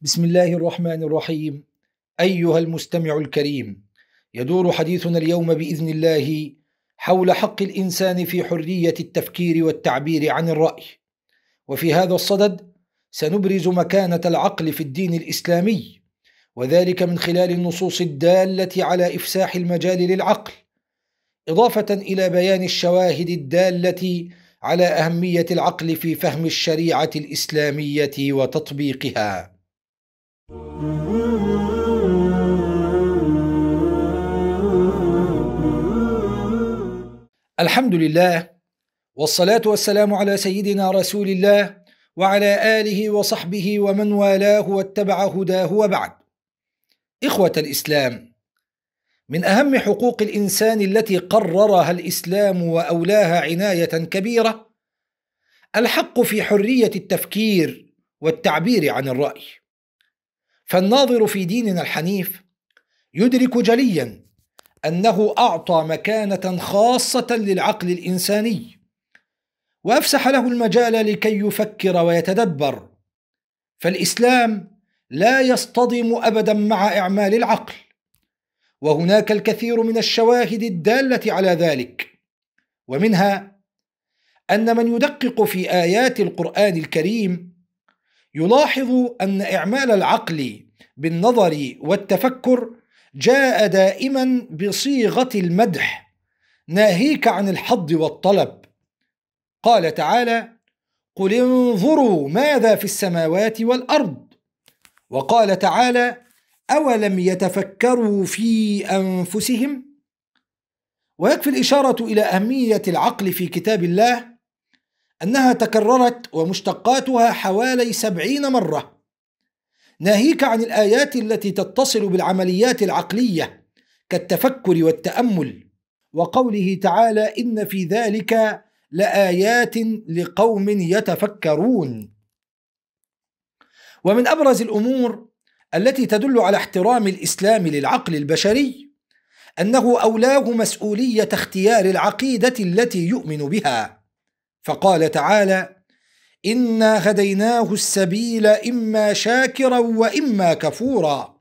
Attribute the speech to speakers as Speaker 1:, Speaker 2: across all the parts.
Speaker 1: بسم الله الرحمن الرحيم. أيها المستمع الكريم، يدور حديثنا اليوم بإذن الله حول حق الإنسان في حرية التفكير والتعبير عن الرأي. وفي هذا الصدد سنبرز مكانة العقل في الدين الإسلامي، وذلك من خلال النصوص الدالة على إفساح المجال للعقل، إضافة إلى بيان الشواهد الدالة على أهمية العقل في فهم الشريعة الإسلامية وتطبيقها. الحمد لله، والصلاة والسلام على سيدنا رسول الله وعلى آله وصحبه ومن والاه واتبع هداه، وبعد. إخوة الإسلام، من أهم حقوق الإنسان التي قررها الإسلام وأولاها عناية كبيرة الحق في حرية التفكير والتعبير عن الرأي. فالناظر في ديننا الحنيف يدرك جليا أنه أعطى مكانة خاصة للعقل الإنساني، وأفسح له المجال لكي يفكر ويتدبر. فالإسلام لا يصطدم أبدا مع إعمال العقل، وهناك الكثير من الشواهد الدالة على ذلك، ومنها أن من يدقق في آيات القرآن الكريم يلاحظ أن إعمال العقل بالنظر والتفكر جاء دائما بصيغة المدح، ناهيك عن الحظ والطلب. قال تعالى: قل انظروا ماذا في السماوات والأرض. وقال تعالى: أولم يتفكروا في أنفسهم. ويكفي الإشارة إلى أهمية العقل في كتاب الله أنها تكررت ومشتقاتها حوالي 70 مرة، ناهيك عن الآيات التي تتصل بالعمليات العقلية كالتفكر والتأمل، وقوله تعالى: إن في ذلك لآيات لقوم يتفكرون. ومن أبرز الأمور التي تدل على احترام الإسلام للعقل البشري أنه أولاه مسؤولية اختيار العقيدة التي يؤمن بها، فقال تعالى: إنا هديناه السبيل إما شاكرا وإما كفورا.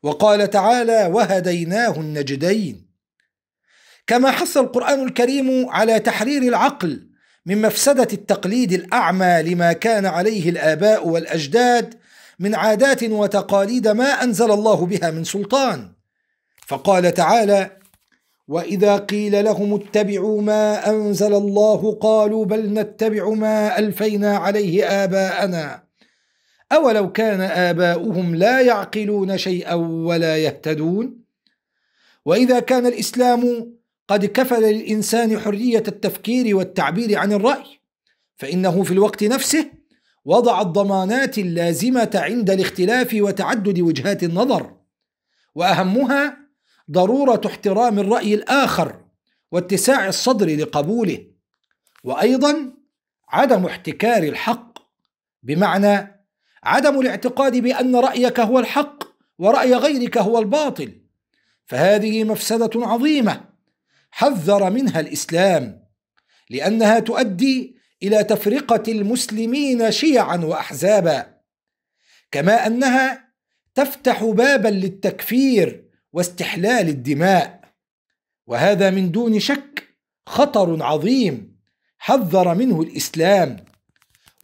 Speaker 1: وقال تعالى: وهديناه النجدين. كما حث القرآن الكريم على تحرير العقل من مفسدة التقليد الأعمى لما كان عليه الآباء والأجداد من عادات وتقاليد ما أنزل الله بها من سلطان، فقال تعالى: وإذا قيل لهم اتبعوا ما أنزل الله قالوا بل نتبع ما ألفينا عليه آباءنا أولو كان آباؤهم لا يعقلون شيئا ولا يهتدون. وإذا كان الإسلام قد كفل للإنسان حرية التفكير والتعبير عن الرأي، فإنه في الوقت نفسه وضع الضمانات اللازمة عند الاختلاف وتعدد وجهات النظر، وأهمها ضرورة احترام الرأي الآخر واتساع الصدر لقبوله، وأيضا عدم احتكار الحق، بمعنى عدم الاعتقاد بأن رأيك هو الحق ورأي غيرك هو الباطل، فهذه مفسدة عظيمة حذر منها الإسلام، لأنها تؤدي إلى تفرقة المسلمين شيعا وأحزابا، كما أنها تفتح بابا للتكفير واستحلال الدماء، وهذا من دون شك خطر عظيم حذر منه الإسلام،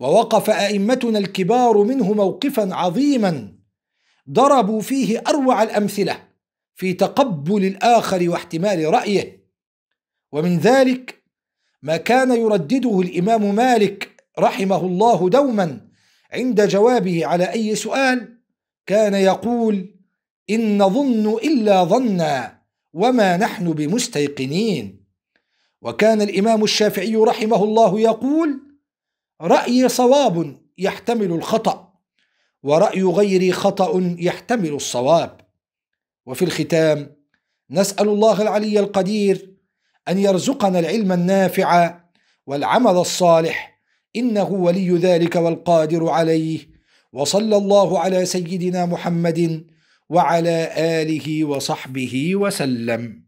Speaker 1: ووقف أئمتنا الكبار منه موقفا عظيما ضربوا فيه أروع الأمثلة في تقبل الآخر واحتمال رأيه. ومن ذلك ما كان يردده الإمام مالك رحمه الله دوما عند جوابه على أي سؤال، كان يقول: إن نظن إلا ظنا وما نحن بمستيقنين. وكان الإمام الشافعي رحمه الله يقول: رأيي صواب يحتمل الخطأ، ورأي غيري خطأ يحتمل الصواب. وفي الختام نسأل الله العلي القدير أن يرزقنا العلم النافع والعمل الصالح، إنه ولي ذلك والقادر عليه. وصلى الله على سيدنا محمد وعلى آله وصحبه وسلم.